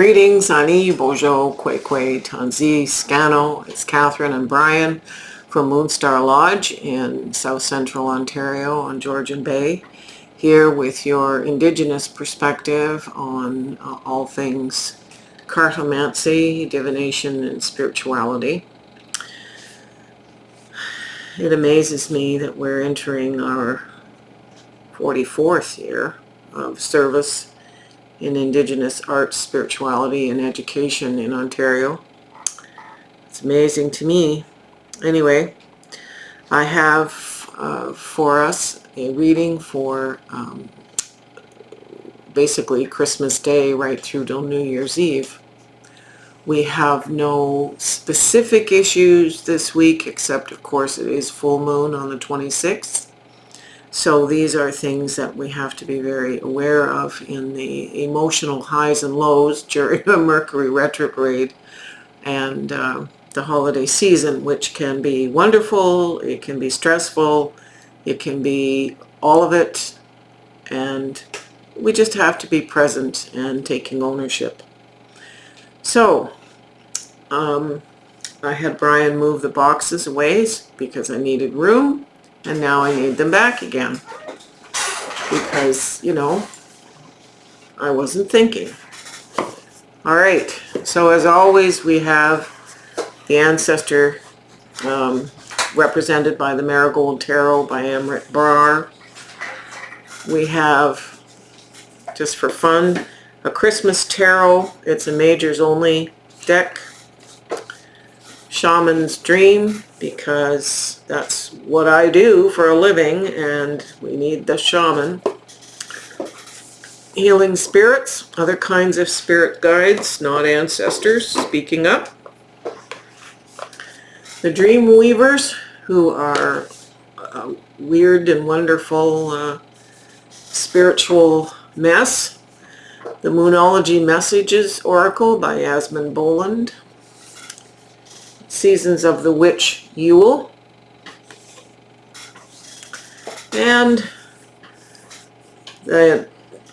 Greetings, Ani, Bojo, Kwekwe, Tanzi, Scano. It's Catherine and Brian from Moonstarlodge in South Central Ontario on Georgian Bay, here with your Indigenous perspective on all things cartomancy, divination, and spirituality. It amazes me that we're entering our 44th year of service in Indigenous arts, spirituality, and education in Ontario. It's amazing to me. Anyway, I have for us a reading for basically Christmas Day right through till New Year's Eve. We have no specific issues this week, except of course it is full moon on the 26th. So these are things that we have to be very aware of in the emotional highs and lows during a Mercury retrograde and the holiday season, which can be wonderful, it can be stressful, it can be all of it, and we just have to be present and taking ownership. So, I had Brian move the boxes away because I needed room. And now I need them back again because, you know, I wasn't thinking. All right, so as always, we have the ancestor represented by the Marigold Tarot by Amrit Brar. We have, just for fun, a Christmas Tarot. It's a majors only deck. Shaman's Dream, because that's what I do for a living and we need the shaman. Healing spirits, other kinds of spirit guides, not ancestors, speaking up. The Dream Weavers, who are a weird and wonderful spiritual mess. The Moonology Messages Oracle by Yasmin Boland. Seasons of the Witch Yule, and the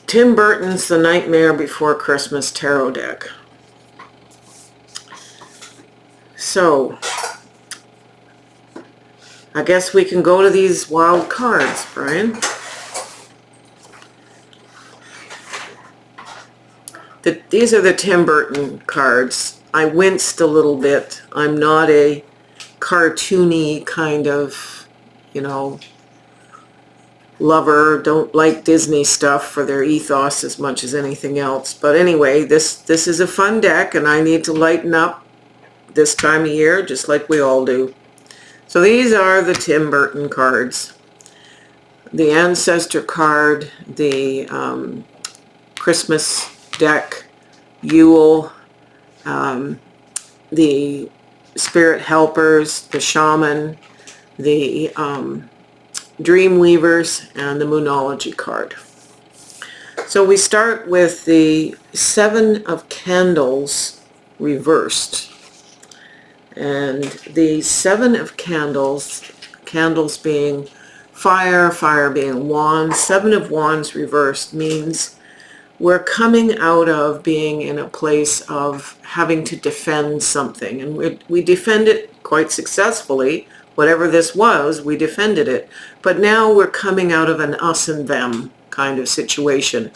Tim Burton's The Nightmare Before Christmas Tarot Deck. So, I guess we can go to these wild cards, Brian. These are the Tim Burton cards. I winced a little bit. I'm not a cartoony kind of, you know, lover. Don't like Disney stuff for their ethos as much as anything else. But anyway, this is a fun deck and I need to lighten up this time of year just like we all do. So these are the Tim Burton cards. The Ancestor card, the Christmas deck, Yule, the Spirit Helpers, the Shaman, the Dream Weavers, and the Moonology card. So we start with the Seven of Candles reversed. And the Seven of Candles, candles being fire, fire being wands, Seven of Wands reversed means we're coming out of being in a place of having to defend something. And we defend it quite successfully. Whatever this was, we defended it. But now we're coming out of an us and them kind of situation.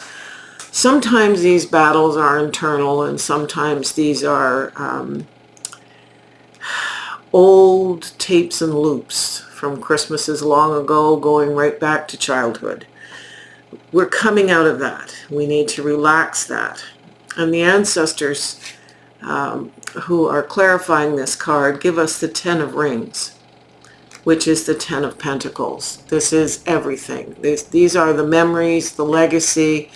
Sometimes these battles are internal and sometimes these are old tapes and loops from Christmases long ago going right back to childhood. We're coming out of that. We need to relax that. And the ancestors who are clarifying this card give us the Ten of Rings, which is the Ten of Pentacles. This is everything. These are the memories, the legacy.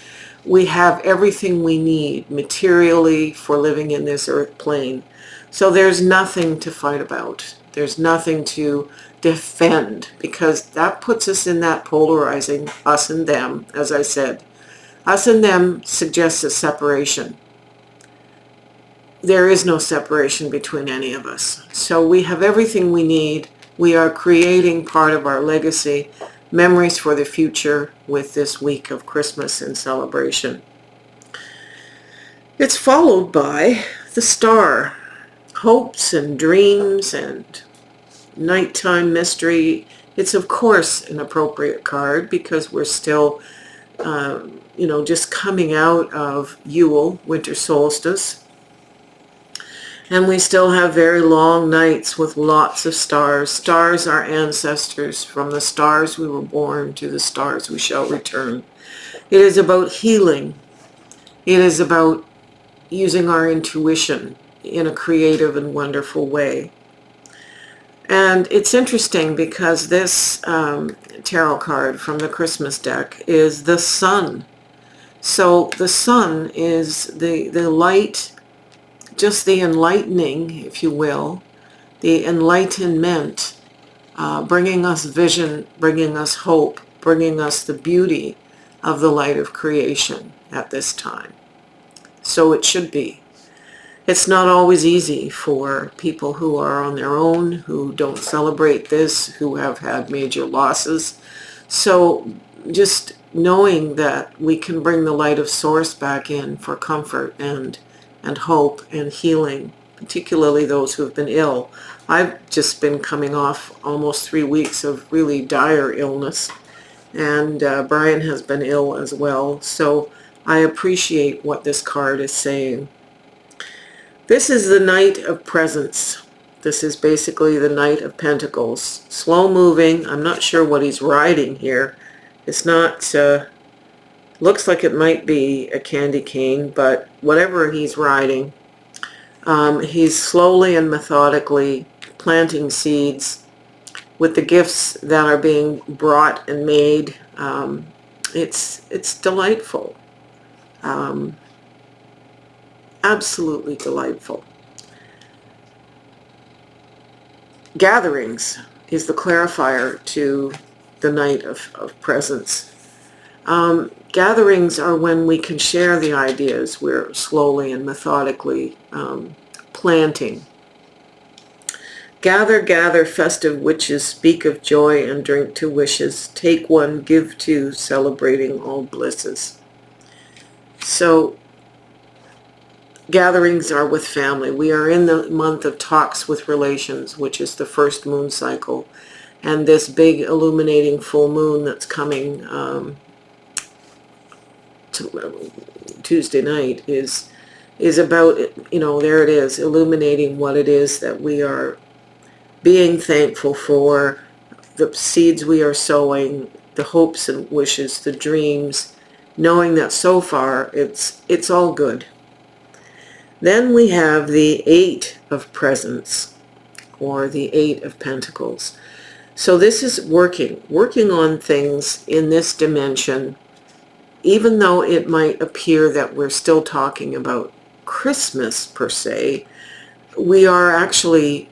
We have everything we need materially for living in this earth plane. So there's nothing to fight about. There's nothing to defend, because that puts us in that polarizing us and them, as I said. Us and them suggests a separation. There is no separation between any of us. So we have everything we need. We are creating part of our legacy, memories for the future with this week of Christmas and celebration. It's followed by the star, hopes and dreams and nighttime mystery. It's of course an appropriate card because we're still, just coming out of Yule, winter solstice. And we still have very long nights with lots of stars. Stars are ancestors. From the stars we were born to the stars we shall return. It is about healing. It is about using our intuition in a creative and wonderful way. And it's interesting because this tarot card from the Christmas deck is the sun. So the sun is the light, just the enlightening, if you will, the enlightenment, bringing us vision, bringing us hope, bringing us the beauty of the light of creation at this time. So it should be. It's not always easy for people who are on their own, who don't celebrate this, who have had major losses. So just knowing that we can bring the light of source back in for comfort and hope and healing, particularly those who have been ill. I've just been coming off almost 3 weeks of really dire illness, and Brian has been ill as well. So I appreciate what this card is saying. This is the Knight of Presents. This is basically the Knight of Pentacles. Slow moving. I'm not sure what he's riding here. It's not, looks like it might be a candy cane, but whatever he's riding, he's slowly and methodically planting seeds with the gifts that are being brought and made. It's delightful. Absolutely delightful. Gatherings is the clarifier to the Knight of Presents. Gatherings are when we can share the ideas we're slowly and methodically planting. Gather, gather, festive witches, speak of joy and drink to wishes. Take one, give two, celebrating all blisses. So gatherings are with family. We are in the month of talks with relations, which is the first moon cycle. And this big illuminating full moon that's coming Tuesday night is about, there it is, illuminating what it is that we are being thankful for, the seeds we are sowing, the hopes and wishes, the dreams, knowing that so far it's all good. Then we have the Eight of Presents, or the Eight of Pentacles. So this is working on things in this dimension, even though it might appear that we're still talking about Christmas per se. We are actually,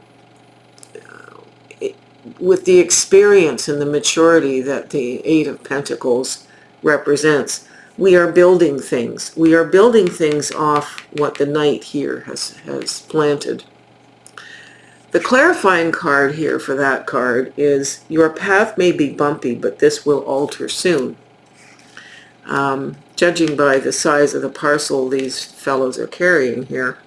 with the experience and the maturity that the Eight of Pentacles represents, we are building things. We are building things off what the Knight here has planted. The clarifying card here for that card is, your path may be bumpy, but this will alter soon. Judging by the size of the parcel these fellows are carrying here,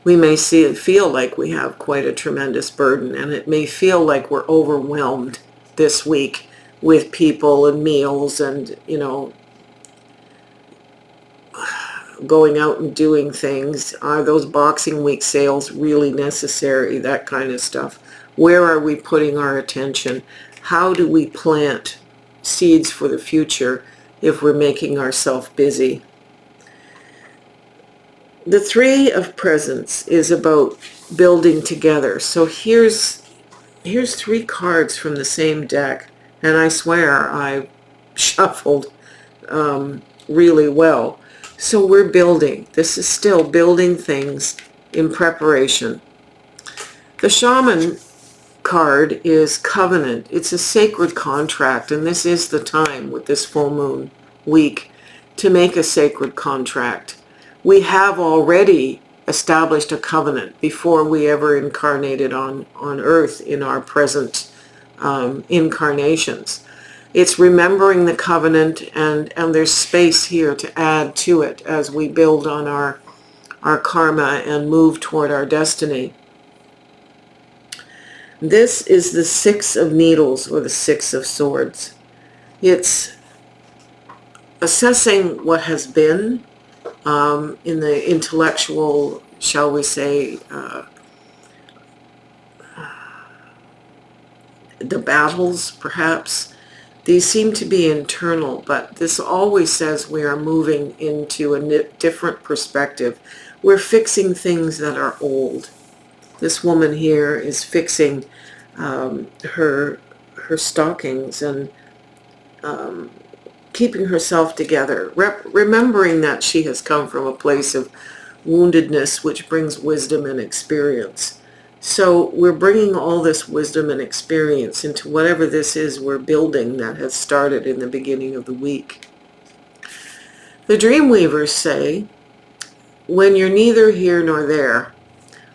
we may feel like we have quite a tremendous burden, and it may feel like we're overwhelmed this week with people and meals and, going out and doing things. Are those Boxing Week sales really necessary? That kind of stuff. Where are we putting our attention? How do we plant seeds for the future if we're making ourselves busy? The Three of Presents is about building together. So here's 3 cards from the same deck, and I swear I shuffled really well. So we're building. This is still building things in preparation. The Shaman card is Covenant. It's a sacred contract, and this is the time with this full moon week to make a sacred contract. We have already established a covenant before we ever incarnated on earth in our present incarnations. It's remembering the covenant, and there's space here to add to it as we build on our karma and move toward our destiny. This is the Six of Needles, or the Six of Swords. It's assessing what has been in the intellectual, shall we say, the battles, perhaps. These seem to be internal, but this always says we are moving into a different perspective. We're fixing things that are old. This woman here is fixing her stockings and keeping herself together, remembering that she has come from a place of woundedness, which brings wisdom and experience. So we're bringing all this wisdom and experience into whatever this is we're building that has started in the beginning of the week. The Dreamweavers say, when you're neither here nor there,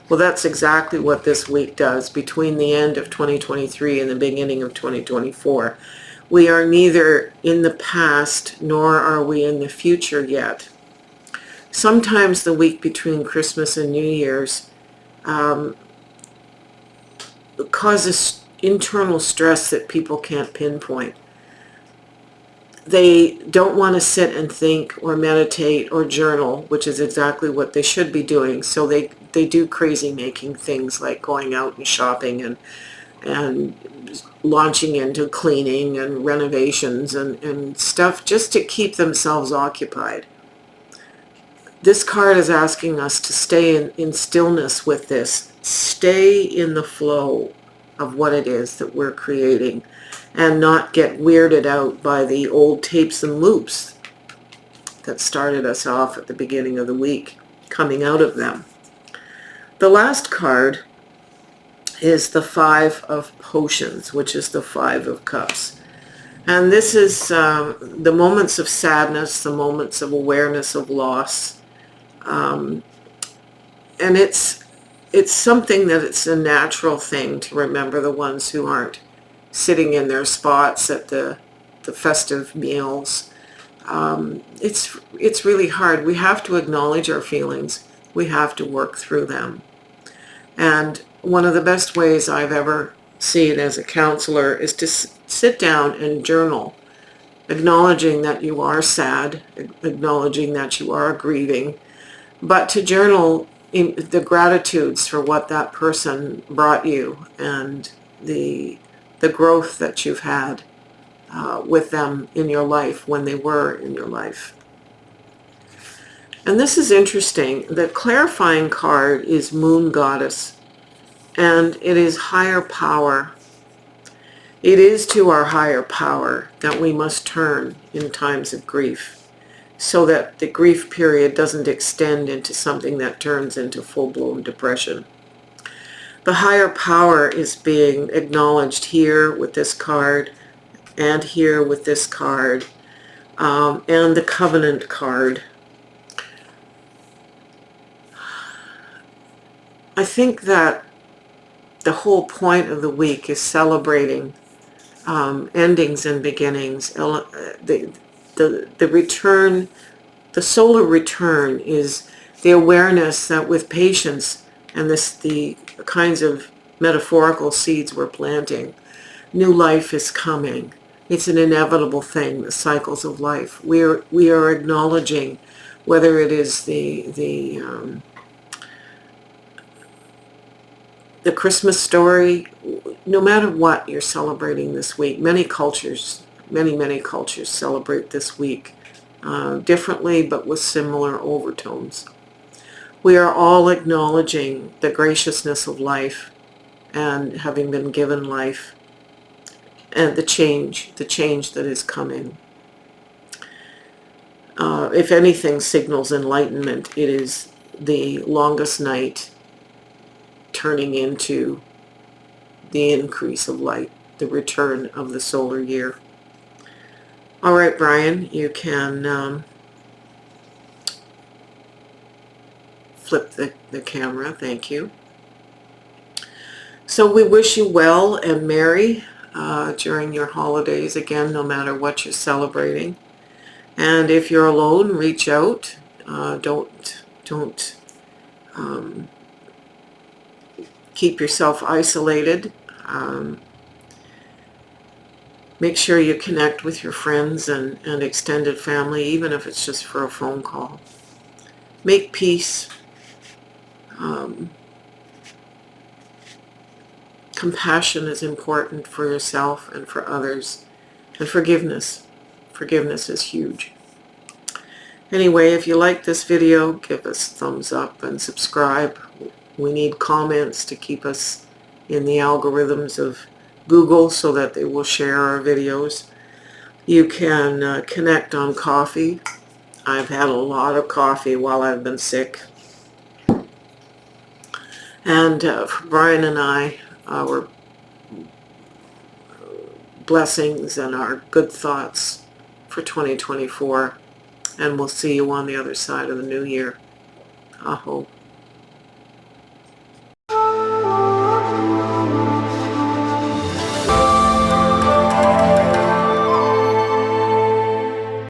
well, that's exactly what this week does between the end of 2023 and the beginning of 2024. We are neither in the past nor are we in the future yet. Sometimes the week between Christmas and New Year's causes internal stress that people can't pinpoint. They don't want to sit and think or meditate or journal, which is exactly what they should be doing. So they do crazy making things like going out and shopping and launching into cleaning and renovations and stuff just to keep themselves occupied. This card is asking us to stay in stillness with this. Stay in the flow of what it is that we're creating and not get weirded out by the old tapes and loops that started us off at the beginning of the week, coming out of them. The last card is the Five of Potions, which is the Five of Cups. And this is the moments of sadness, the moments of awareness of loss. And it's something that it's a natural thing to remember the ones who aren't sitting in their spots at the festive meals. It's really hard. We have to acknowledge our feelings. We have to work through them. And one of the best ways I've ever seen as a counselor is to sit down and journal, acknowledging that you are sad, acknowledging that you are grieving, but to journal in the gratitudes for what that person brought you and the growth that you've had with them in your life when they were in your life. And this is interesting. The clarifying card is Moon Goddess, and it is higher power. It is to our higher power that we must turn in times of grief, so that the grief period doesn't extend into something that turns into full-blown depression. The higher power is being acknowledged here with this card and here with this card and the Covenant card. I think that the whole point of the week is celebrating endings and beginnings. The return, the solar return is the awareness that with patience and the kinds of metaphorical seeds we're planting, new life is coming. It's an inevitable thing, the cycles of life. We are acknowledging, whether it is the Christmas story, no matter what you're celebrating this week. Many cultures celebrate this week differently, but with similar overtones. We are all acknowledging the graciousness of life and having been given life, and the change that is coming. If anything signals enlightenment, it is the longest night turning into the increase of light, the return of the solar year. All right, Brian, you can flip the camera. Thank you. So we wish you well and merry during your holidays, again, no matter what you're celebrating. And if you're alone, reach out. Don't keep yourself isolated. Make sure you connect with your friends and extended family, even if it's just for a phone call. Make peace. Compassion is important for yourself and for others. And forgiveness. Forgiveness is huge. Anyway, if you like this video, give us a thumbs up and subscribe. We need comments to keep us in the algorithms of Google so that they will share our videos. You can connect on coffee. I've had a lot of coffee while I've been sick. And for Brian and I, our blessings and our good thoughts for 2024. And we'll see you on the other side of the new year. Aho.